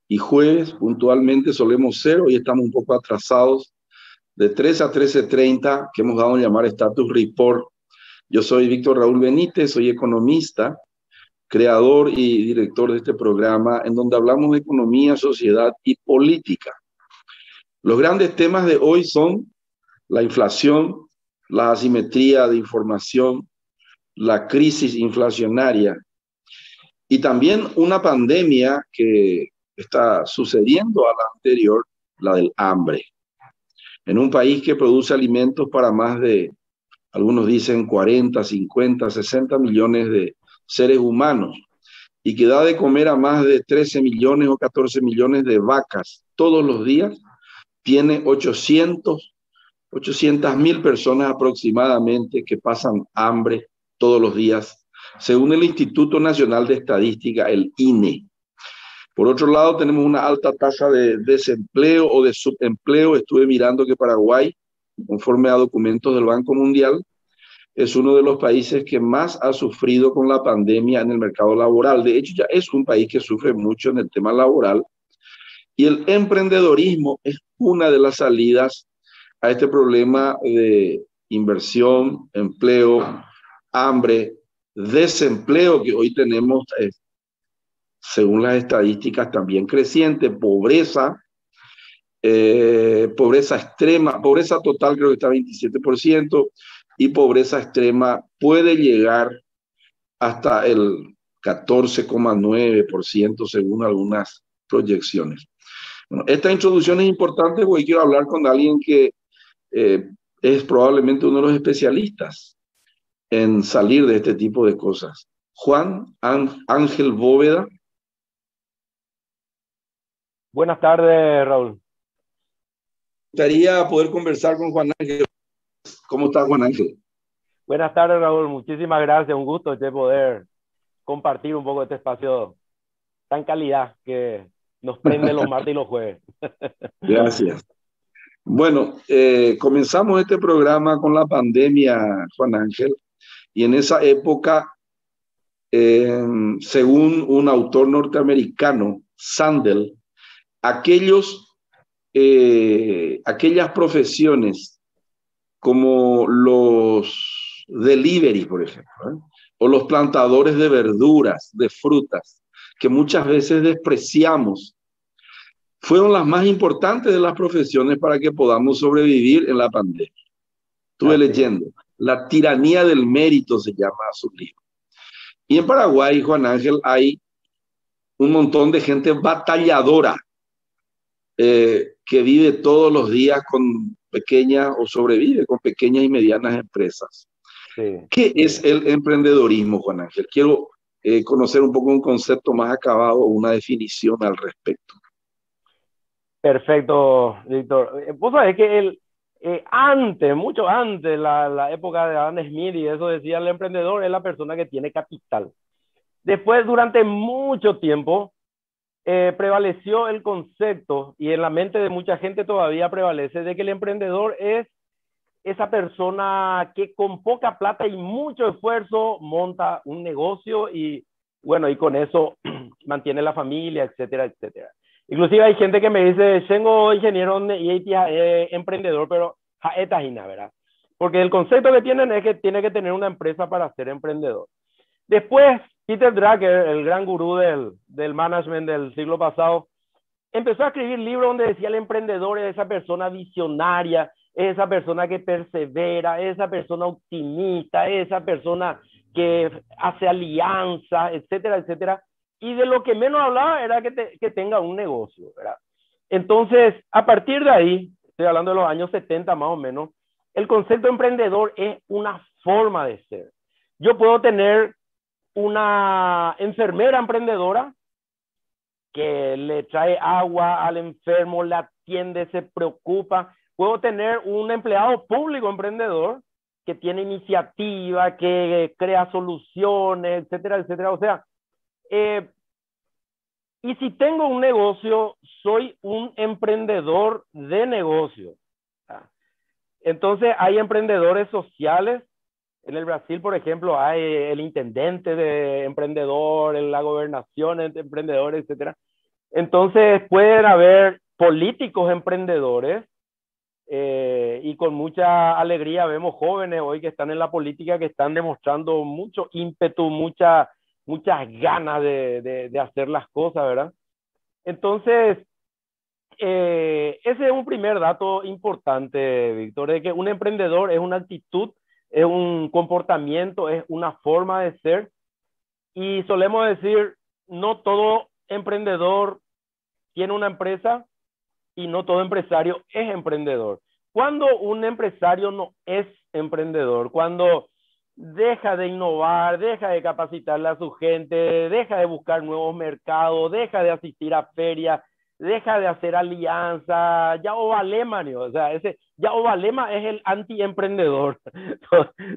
y jueves puntualmente solemos ser. Hoy estamos un poco atrasados, de 13 a 13:30, que hemos dado a llamar Status Report. Yo soy Víctor Raúl Benítez, soy economista, creador y director de este programa en donde hablamos de economía, sociedad y política. Los grandes temas de hoy son la inflación, la asimetría de información, la crisis inflacionaria y también una pandemia que está sucediendo a la anterior, la del hambre. En un país que produce alimentos para más de, algunos dicen 40, 50, 60 millones de seres humanos y que da de comer a más de 13 millones o 14 millones de vacas todos los días, tiene 800.000 personas aproximadamente que pasan hambre todos los días, según el Instituto Nacional de Estadística, el INE. Por otro lado, tenemos una alta tasa de desempleo o de subempleo. Estuve mirando que Paraguay, conforme a documentos del Banco Mundial, es uno de los países que más ha sufrido con la pandemia en el mercado laboral. De hecho, ya es un país que sufre mucho en el tema laboral. Y el emprendedorismo es una de las salidas a este problema de inversión, empleo, hambre, desempleo que hoy tenemos, según las estadísticas, también creciente, pobreza, pobreza extrema, pobreza total creo que está 27%, y pobreza extrema puede llegar hasta el 14,9% según algunas proyecciones. Bueno, esta introducción es importante porque quiero hablar con alguien que es probablemente uno de los especialistas en salir de este tipo de cosas. Juan Ángel Bóveda. Buenas tardes, Raúl. Me gustaría poder conversar con Juan Ángel. ¿Cómo estás, Juan Ángel? Buenas tardes, Raúl. Muchísimas gracias. Un gusto de poder compartir un poco de este espacio tan calidad que nos prende los martes y los jueves. Gracias. Bueno, comenzamos este programa con la pandemia, Juan Ángel, y en esa época, según un autor norteamericano, Sandel, aquellas profesiones como los delivery, por ejemplo, o los plantadores de verduras, de frutas, que muchas veces despreciamos, fueron las más importantes de las profesiones para que podamos sobrevivir en la pandemia. Estuve leyendo, La tiranía del mérito se llama su libro. Y en Paraguay, Juan Ángel, hay un montón de gente batalladora que vive todos los días con pequeñas o sobrevive con pequeñas y medianas empresas. Sí, ¿qué es el emprendedorismo, Juan Ángel? Quiero conocer un poco un concepto más acabado o una definición al respecto. Perfecto, Víctor. Vos sabés que mucho antes, la época de Adam Smith y eso decía, el emprendedor es la persona que tiene capital. Después, durante mucho tiempo, prevaleció el concepto, y en la mente de mucha gente todavía prevalece, de que el emprendedor es esa persona que con poca plata y mucho esfuerzo monta un negocio y, bueno, y con eso mantiene la familia, etcétera, etcétera. Inclusive hay gente que me dice, tengo ingeniero y emprendedor, pero ¿verdad? Porque el concepto que tienen es que tiene que tener una empresa para ser emprendedor. Después, Peter Drucker, el gran gurú del management del siglo pasado, empezó a escribir libros donde decía el emprendedor es esa persona visionaria, es esa persona que persevera, es esa persona optimista, es esa persona que hace alianzas, etcétera, etcétera. Y de lo que menos hablaba era que tenga un negocio, ¿verdad? Entonces, a partir de ahí, estoy hablando de los años 70 más o menos, el concepto de emprendedor es una forma de ser. Yo puedo tener una enfermera emprendedora que le trae agua al enfermo, le atiende, se preocupa. Puedo tener un empleado público emprendedor que tiene iniciativa, que crea soluciones, etcétera, etcétera. O sea, y si tengo un negocio, soy un emprendedor de negocio. Entonces, hay emprendedores sociales. En el Brasil, por ejemplo, hay el intendente de emprendedor, en la gobernación de emprendedor, etcétera. Entonces pueden haber políticos emprendedores y con mucha alegría vemos jóvenes hoy que están en la política que están demostrando mucho ímpetu, muchas ganas de hacer las cosas, ¿verdad? Entonces, ese es un primer dato importante, Víctor, de que un emprendedor es una actitud, es un comportamiento, es una forma de ser. Y solemos decir, no todo emprendedor tiene una empresa y no todo empresario es emprendedor. Cuando un empresario no es emprendedor, cuando deja de innovar, deja de capacitarle a su gente, deja de buscar nuevos mercados, deja de asistir a ferias, deja de hacer alianzas, ya Ovalema, o sea, ya Ovalema es el anti-emprendedor,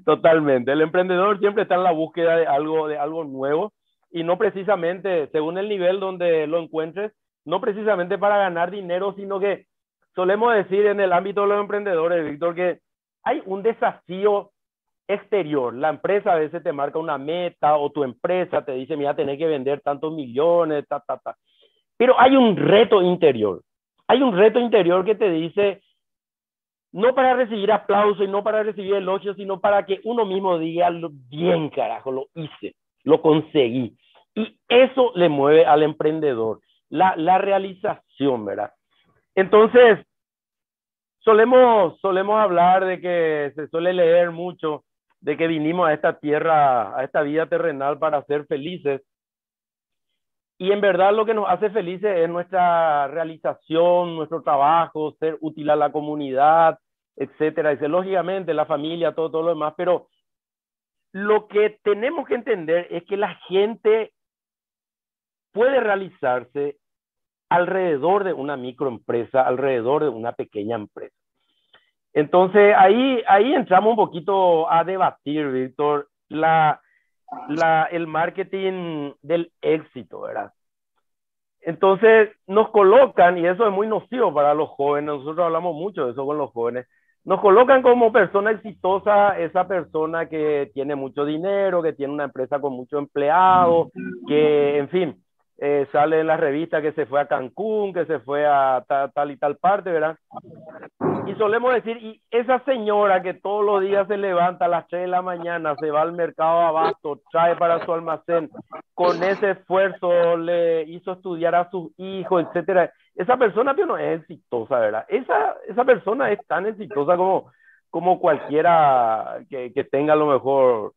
totalmente. El emprendedor siempre está en la búsqueda de algo nuevo y no precisamente, según el nivel donde lo encuentres, no precisamente para ganar dinero, sino que solemos decir en el ámbito de los emprendedores, Víctor, que hay un desafío exterior. La empresa a veces te marca una meta o tu empresa te dice, mira, tenés que vender tantos millones, Pero hay un reto interior. Hay un reto interior que te dice, no para recibir aplauso y no para recibir elogios, sino para que uno mismo diga, bien carajo, lo hice, lo conseguí. Y eso le mueve al emprendedor, la realización, ¿verdad? Entonces, solemos hablar de que se suele leer mucho de que vinimos a esta tierra, a esta vida terrenal para ser felices. Y en verdad lo que nos hace felices es nuestra realización, nuestro trabajo, ser útil a la comunidad, etcétera. Y lógicamente la familia, todo lo demás. Pero lo que tenemos que entender es que la gente puede realizarse alrededor de una microempresa, alrededor de una pequeña empresa. Entonces ahí entramos un poquito a debatir, Víctor, el marketing del éxito, ¿verdad? Entonces nos colocan, y eso es muy nocivo para los jóvenes, nosotros hablamos mucho de eso con los jóvenes, nos colocan como persona exitosa esa persona que tiene mucho dinero, que tiene una empresa con muchos empleados, que en fin, sale en la revista que se fue a Cancún, que se fue a tal y tal parte, ¿verdad? Y solemos decir, y esa señora que todos los días se levanta a las 3 de la mañana, se va al mercado de abasto, trae para su almacén, con ese esfuerzo le hizo estudiar a sus hijos, etcétera. Esa persona no es exitosa, ¿verdad? Esa persona es tan exitosa como cualquiera que tenga a lo mejor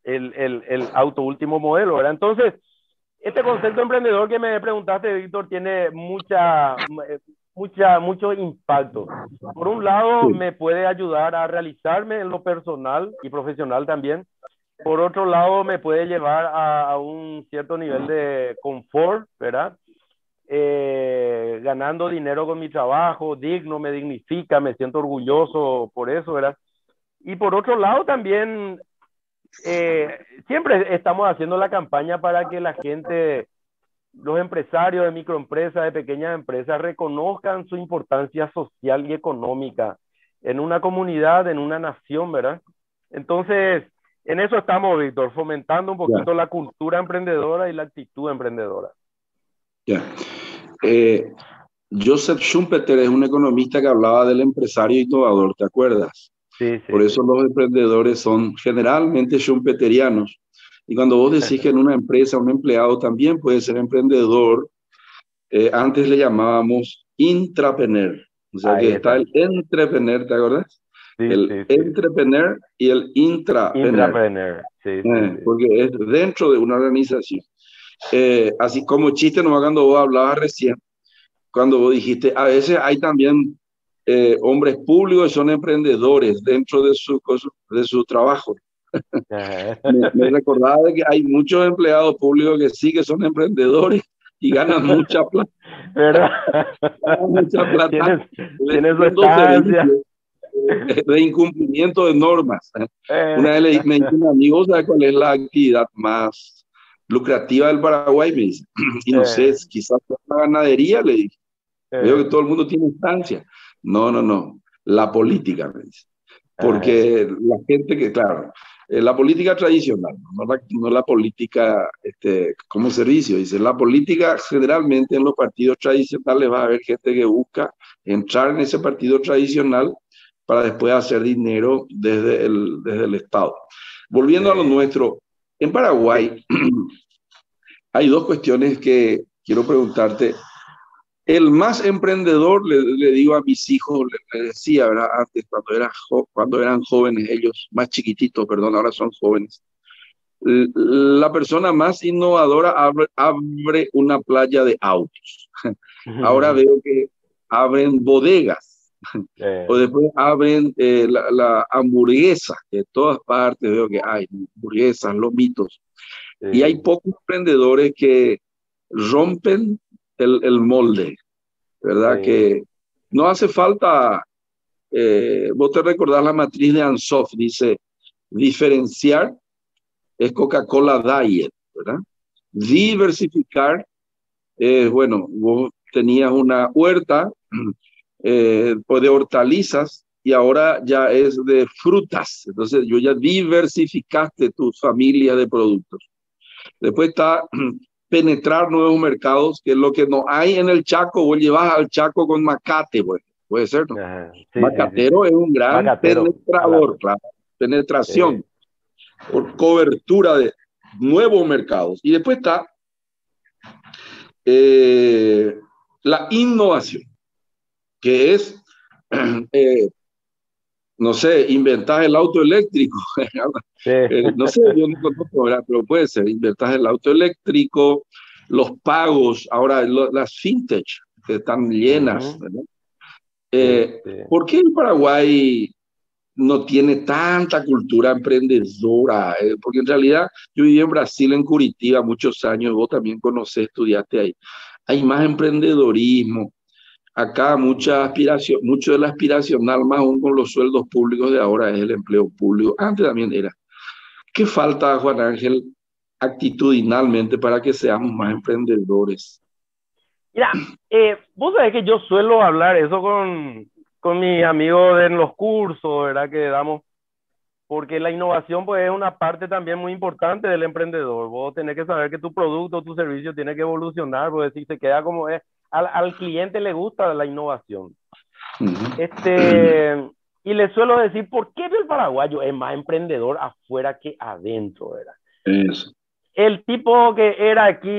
el auto último modelo, ¿verdad? Entonces, este concepto emprendedor que me preguntaste, Víctor, tiene mucho impacto. Por un lado, Sí. me puede ayudar a realizarme en lo personal y profesional también. Por otro lado, me puede llevar a un cierto nivel de confort, ¿verdad? Ganando dinero con mi trabajo, digno, me dignifica, me siento orgulloso por eso, ¿verdad? Y por otro lado, también siempre estamos haciendo la campaña para que la gente, los empresarios de microempresas, de pequeñas empresas, reconozcan su importancia social y económica en una comunidad, en una nación, ¿verdad? Entonces, en eso estamos, Víctor, fomentando un Ya, poquito la cultura emprendedora y la actitud emprendedora. ya. Eh, Joseph Schumpeter es un economista que hablaba del empresario innovador, ¿te acuerdas? Sí, Por sí, eso sí. los emprendedores son generalmente schumpeterianos. Y cuando vos decís que en una empresa un empleado también puede ser emprendedor, antes le llamábamos intrapreneur. O sea Ahí que está está. el entrepreneur, ¿te acuerdas? Sí, El sí, sí. entrepreneur y el intrapreneur, Intrapreneur. Sí, sí, sí. porque es dentro de una organización. Así como chiste, nomás cuando vos hablabas recién, cuando vos dijiste, a veces hay también hombres públicos que son emprendedores dentro de su trabajo. Me Sí. recordaba de que hay muchos empleados públicos que sí que son emprendedores y ganan mucha plata, ¿Verdad? ganan mucha plata Tienes, tienes su vendiendo estancia. servicios de incumplimiento de normas. Eh, Una vez me dice un amigo, ¿sabe cuál es la actividad más lucrativa del Paraguay? Me dice, y no sé, eh, quizás la ganadería, le dije. Veo que eh, todo el mundo tiene instancia. No, no, no. La política, me dice. eh, Porque la gente que, claro, La política tradicional, no la política como servicio. Dice, la política generalmente en los partidos tradicionales va a haber gente que busca entrar en ese partido tradicional para después hacer dinero desde el Estado. Volviendo a lo nuestro, en Paraguay hay dos cuestiones que quiero preguntarte. El más emprendedor, le digo a mis hijos, le decía, ¿verdad? Antes, cuando eran jóvenes, ellos más chiquititos, perdón, ahora son jóvenes. La persona más innovadora abre una playa de autos. Ahora veo que abren bodegas. O después abren la hamburguesa. De todas partes veo que hay hamburguesas, lomitos. Y hay pocos emprendedores que rompen el molde, ¿verdad? Que no hace falta, vos te recordás la matriz de Ansoff, dice, diferenciar es Coca-Cola Diet, ¿verdad? Diversificar es, bueno, vos tenías una huerta pues de hortalizas y ahora ya es de frutas, entonces yo ya diversificaste tu familia de productos. Después está penetrar nuevos mercados, que es lo que no hay en el Chaco, vos llevas al Chaco con macate, pues, puede ser, ¿no? Sí, Macatero sí. Es un gran penetrador, claro, penetración, por cobertura de nuevos mercados. Y después está la innovación, que es, no sé, inventar el auto eléctrico. No sé, yo no conozco, ¿verdad? Pero puede ser, inventar el auto eléctrico, los pagos, ahora las fintech que están llenas, ¿verdad? ¿Por qué el Paraguay no tiene tanta cultura emprendedora? Porque en realidad yo viví en Brasil, en Curitiba, muchos años, vos también conocés, estudiaste ahí. Hay más emprendedorismo. Acá mucha aspiración, mucho de la aspiracional, más aún con los sueldos públicos de ahora, es el empleo público. Antes también era. ¿Qué falta, Juan Ángel, actitudinalmente para que seamos más emprendedores? Mira, vos sabés que yo suelo hablar eso con mis amigos en los cursos, ¿verdad? Que damos, porque la innovación pues es una parte también muy importante del emprendedor. Vos tenés que saber que tu producto, tu servicio tiene que evolucionar, porque si se queda como es, al cliente le gusta la innovación. Y le suelo decir, ¿por qué el paraguayo es más emprendedor afuera que adentro, ¿verdad? Eso. El tipo que era aquí,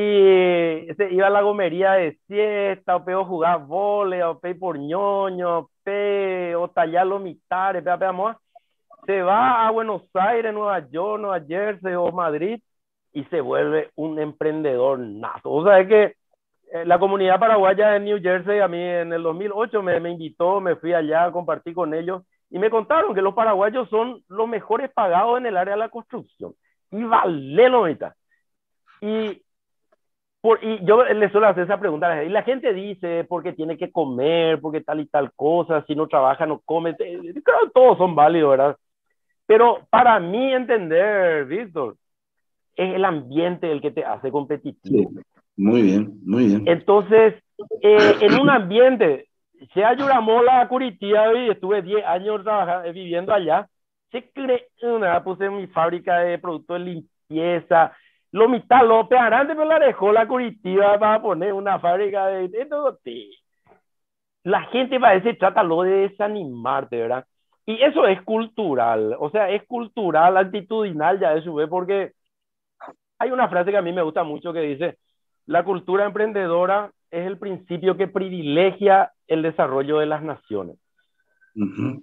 iba a la gomería de siesta, o peo jugar vole, o pe por ñoño, o tallar los mitares, se va a Buenos Aires, Nueva York, Nueva Jersey o Madrid y se vuelve un emprendedor nato. O sea, es que la comunidad paraguaya en New Jersey, a mí en el 2008 me invitó, me fui allá, compartí con ellos y me contaron que los paraguayos son los mejores pagados en el área de la construcción. Y vale lo mitad. Y yo les suelo hacer esa pregunta, y la gente dice, porque tiene que comer, porque tal y tal cosa, si no trabaja no come. Creo que todos son válidos, ¿verdad? Pero para mí entender, Víctor, es el ambiente el que te hace competitivo. Sí, muy bien, muy bien. Entonces, en un ambiente, sea Yuramola, Curitiba, y estuve 10 años viviendo allá, se creó, puse mi fábrica de productos de limpieza, lo mitad López Arante, pero la dejó la Curitiba para poner una fábrica de todo. La gente parece trata lo de desanimarte, ¿verdad? Y eso es cultural, o sea, es cultural, actitudinal ya de su vez, porque hay una frase que a mí me gusta mucho que dice, la cultura emprendedora es el principio que privilegia el desarrollo de las naciones.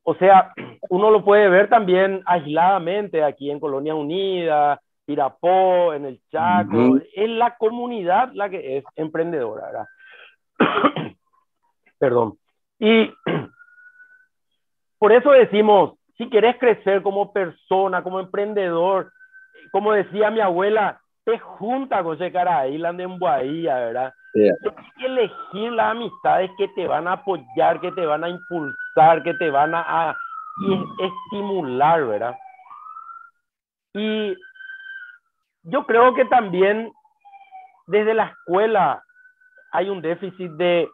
O sea, uno lo puede ver también aisladamente aquí en Colonia Unida, Pirapó, en el Chaco. Es la comunidad la que es emprendedora, ¿verdad? Perdón. Y por eso decimos, si querés crecer como persona, como emprendedor, como decía mi abuela, te junta con ese cara ahí, la de Bahía, ¿verdad? Tienes que elegir las amistades que te van a apoyar, que te van a impulsar, que te van a estimular, ¿verdad? Y yo creo que también desde la escuela hay un déficit de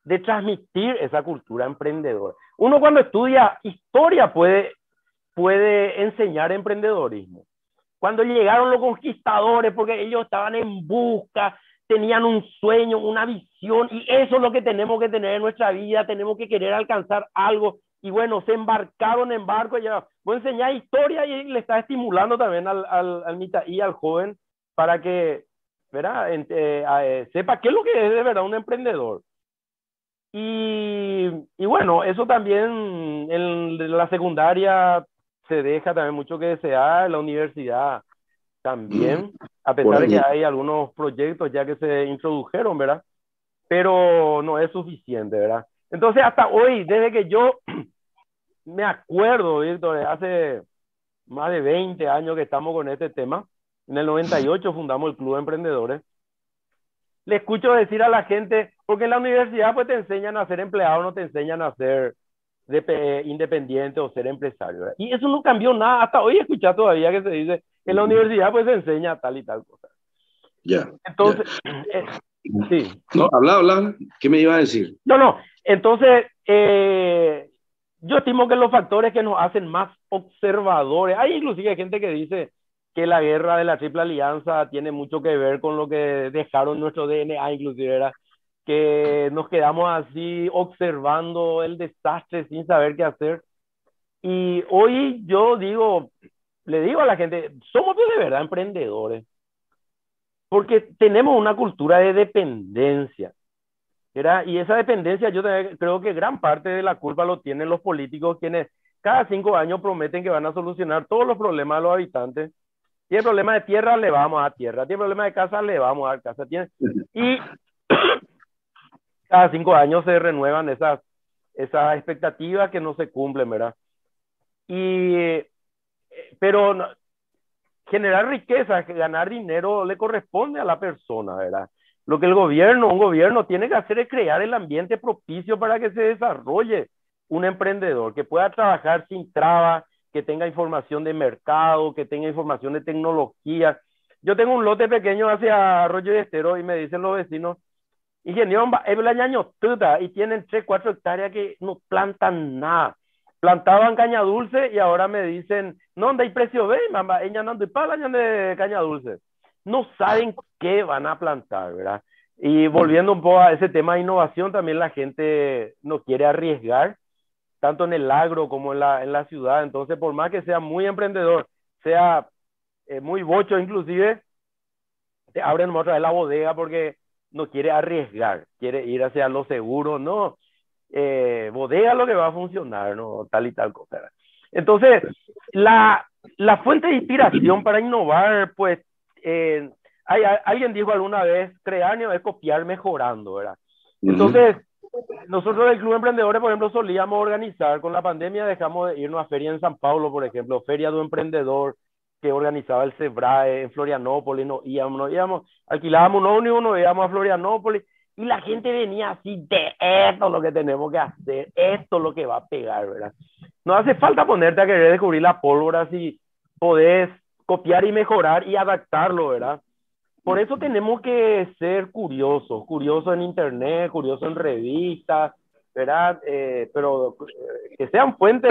de transmitir esa cultura emprendedora. Uno cuando estudia historia puede enseñar emprendedorismo. Cuando llegaron los conquistadores, porque ellos estaban en busca, tenían un sueño, una visión, y eso es lo que tenemos que tener en nuestra vida, tenemos que querer alcanzar algo, y bueno, se embarcaron en barco, ya, voy a enseñar historia y le está estimulando también al Mitaí, al joven, para que, ¿verdad? Sepa qué es lo que es de verdad un emprendedor. Y bueno, eso también en la secundaria se deja también mucho que desear, en la universidad también, a pesar de que hay algunos proyectos ya que se introdujeron, ¿verdad? Pero no es suficiente, ¿verdad? Entonces, hasta hoy, desde que yo me acuerdo, Víctor, hace más de 20 años que estamos con este tema, en el 98 fundamos el Club de Emprendedores, le escucho decir a la gente, porque en la universidad pues te enseñan a ser empleado, no te enseñan a ser independiente o ser empresario, ¿verdad? Y eso no cambió nada, hasta hoy escuchas todavía que se dice, en la universidad pues se enseña tal y tal cosa. Ya. Entonces, sí. No, habla, ¿qué me iba a decir? No, entonces, yo estimo que los factores que nos hacen más observadores, hay inclusive gente que dice que la guerra de la Triple Alianza tiene mucho que ver con lo que dejaron nuestro DNA, inclusive era que nos quedamos así observando el desastre sin saber qué hacer. Y hoy yo digo, le digo a la gente, somos de verdad emprendedores, porque tenemos una cultura de dependencia. ¿Verdad? Y esa dependencia yo creo que gran parte de la culpa lo tienen los políticos, quienes cada 5 años prometen que van a solucionar todos los problemas de los habitantes. Tiene problema de tierra, le vamos a dar tierra. Tiene problema de casa, le vamos a dar casa. Y cada 5 años se renuevan esas expectativas que no se cumplen, ¿verdad? Pero generar riqueza, ganar dinero le corresponde a la persona, ¿verdad? Lo que un gobierno tiene que hacer es crear el ambiente propicio para que se desarrolle un emprendedor, que pueda trabajar sin trabas, que tenga información de mercado, que tenga información de tecnología. Yo tengo un lote pequeño hacia Arroyo y Estero y me dicen los vecinos, ingeniero, y tienen 3, 4 hectáreas que no plantan nada. Plantaban caña dulce y ahora me dicen, no, ¿dónde hay precio? Ve, mamá, ella no anda para de caña dulce. No saben qué van a plantar, ¿verdad? Y volviendo un poco a ese tema de innovación, también la gente no quiere arriesgar, tanto en el agro como en la ciudad. Entonces, por más que sea muy emprendedor, sea muy bocho inclusive, te abren otra vez la bodega porque no quiere arriesgar, quiere ir hacia lo seguro, no. Bodega es lo que va a funcionar, no tal y tal cosa. Entonces, la fuente de inspiración para innovar, pues, alguien dijo alguna vez, crear es copiar mejorando, ¿verdad? Entonces, nosotros del Club de Emprendedores, por ejemplo, solíamos organizar, con la pandemia dejamos de irnos a feria en San Paulo, por ejemplo, Feria de un Emprendedor, que organizaba el Sebrae en Florianópolis, íbamos, alquilábamos un ómnibus, nos íbamos a Florianópolis, y la gente venía así, de esto es lo que tenemos que hacer, esto es lo que va a pegar, ¿verdad? No hace falta ponerte a querer descubrir la pólvora si podés copiar y mejorar y adaptarlo, ¿verdad? Por eso tenemos que ser curiosos en internet, curiosos en revistas, ¿verdad? Pero que sean fuentes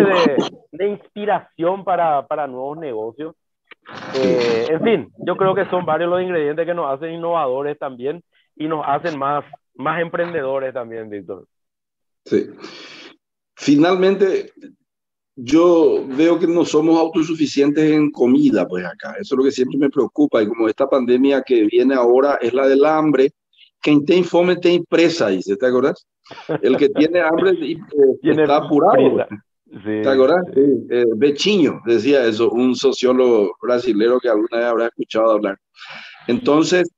de inspiración para nuevos negocios. En fin, yo creo que son varios los ingredientes que nos hacen innovadores también y nos hacen más emprendedores también, Víctor. Sí. Finalmente, yo veo que no somos autosuficientes en comida, pues acá. Eso es lo que siempre me preocupa. Y como esta pandemia que viene ahora es la del hambre, quien tiene fome tiene presa, dice, ¿te acuerdas? El que tiene hambre está apurado. Prisa. Sí, ¿te acuerdas? Sí. Bechiño decía eso, un sociólogo brasileño que alguna vez habrá escuchado hablar. Entonces,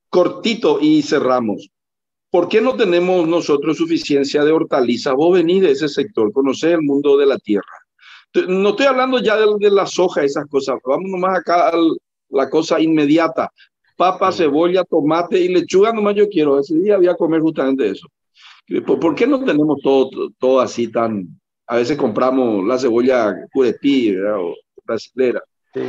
cortito y cerramos. ¿Por qué no tenemos nosotros suficiencia de hortalizas? Vos venís de ese sector, conocés el mundo de la tierra. No estoy hablando ya de la soja, esas cosas. Vamos nomás acá a la cosa inmediata. Papa, cebolla, tomate y lechuga nomás yo quiero. Ese día voy a comer justamente eso. ¿Por qué no tenemos todo así tan... A veces compramos la cebolla curepí, ¿verdad? O brasilera. Sí.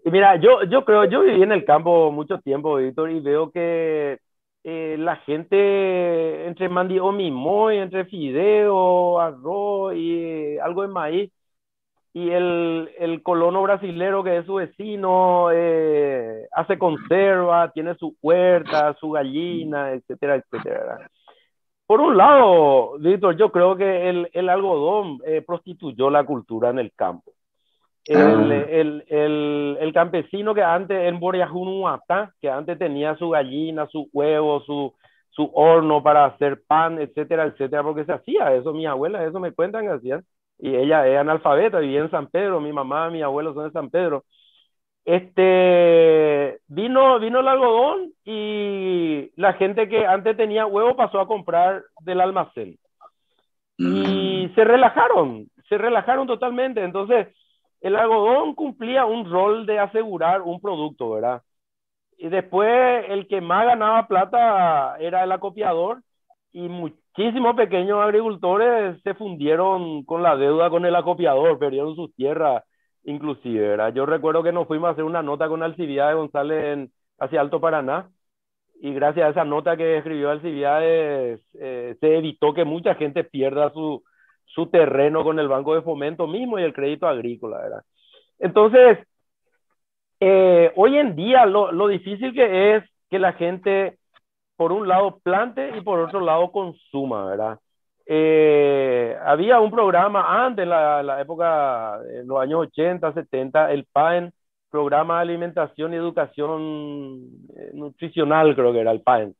Y mira, yo creo, yo viví en el campo mucho tiempo, Víctor, y veo que la gente entre mandio mimoy, entre fideo, arroz y algo de maíz, y el colono brasilero que es su vecino hace conserva, tiene su huerta, su gallina, etcétera, etcétera. Por un lado, Víctor, yo creo que el algodón prostituyó la cultura en el campo. Ah, El campesino que antes en Boriajunuatá, que antes tenía su gallina, su huevo, su horno para hacer pan, etcétera, etcétera, porque se hacía eso, mis abuelas, eso me cuentan que hacían, y ella es analfabeta, vivía en San Pedro, mi mamá, mi abuelo son de San Pedro. Vino el algodón y la gente que antes tenía huevo pasó a comprar del almacén y mm, se relajaron totalmente. Entonces, el algodón cumplía un rol de asegurar un producto, ¿verdad? Y después el que más ganaba plata era el acopiador y muchísimos pequeños agricultores se fundieron con la deuda con el acopiador, perdieron sus tierras inclusive, ¿verdad? Yo recuerdo que nos fuimos a hacer una nota con Alcibiades González hacia Alto Paraná y gracias a esa nota que escribió Alcibiades se evitó que mucha gente pierda su terreno con el Banco de Fomento mismo y el crédito agrícola, ¿verdad? Entonces, hoy en día lo difícil que es que la gente, por un lado, plante y por otro lado, consuma, ¿verdad? Había un programa antes, en la época, en los años 80, 70, el PAEN, Programa de Alimentación y Educación Nutricional, creo que era el PAEN.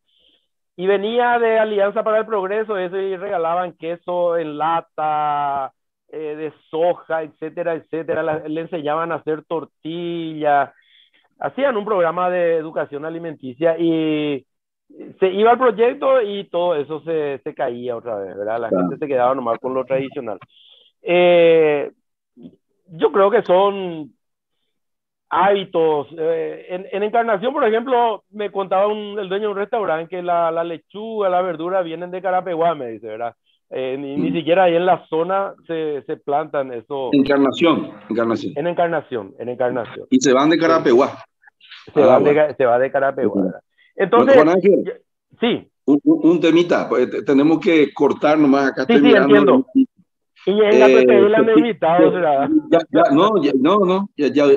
Y venía de Alianza para el Progreso, eso, y regalaban queso en lata, de soja, etcétera, etcétera. Le enseñaban a hacer tortillas, hacían un programa de educación alimenticia y se iba al proyecto y todo eso se caía otra vez, ¿verdad? La gente claro. se quedaba nomás con lo tradicional. Eh, yo creo que son hábitos. En Encarnación, por ejemplo, me contaba el dueño de un restaurante que la lechuga, la verdura vienen de Carapeguá, me dice, ¿verdad? Ni Mm. siquiera ahí en la zona se plantan eso Encarnación, encarnación. en Encarnación. Y se van de Eh, Carapeguá. Ah, bueno. se va de Carapeguá, ¿verdad? Bueno, Juan Entonces, Ángel, sí, un temita, pues, tenemos que cortar nomás, acá sí, estoy sí, mirando. entiendo. Y en Eh, Gatueteil han te- invitado, te- ¿verdad? no,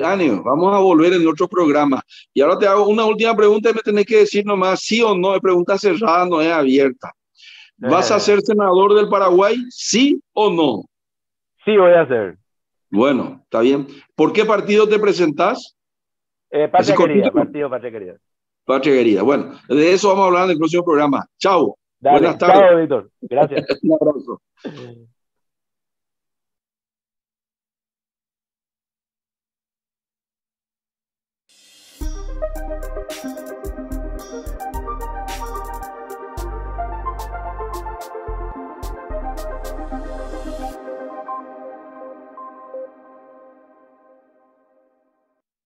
ánimo, vamos a volver en otro programa. Y ahora te hago una última pregunta y me tenés que decir nomás sí o no, es pregunta cerrada, no es abierta. ¿Vas a ser senador del Paraguay, sí o no? Sí, voy a hacer. Bueno, está bien. ¿Por qué partido te presentás? Así Patria cortito, querida, partido Patria querida. patria querida. Bueno, de eso vamos a hablar en el próximo programa. Chao, buenas Dale, tardes. chao, Víctor. Gracias. Un abrazo.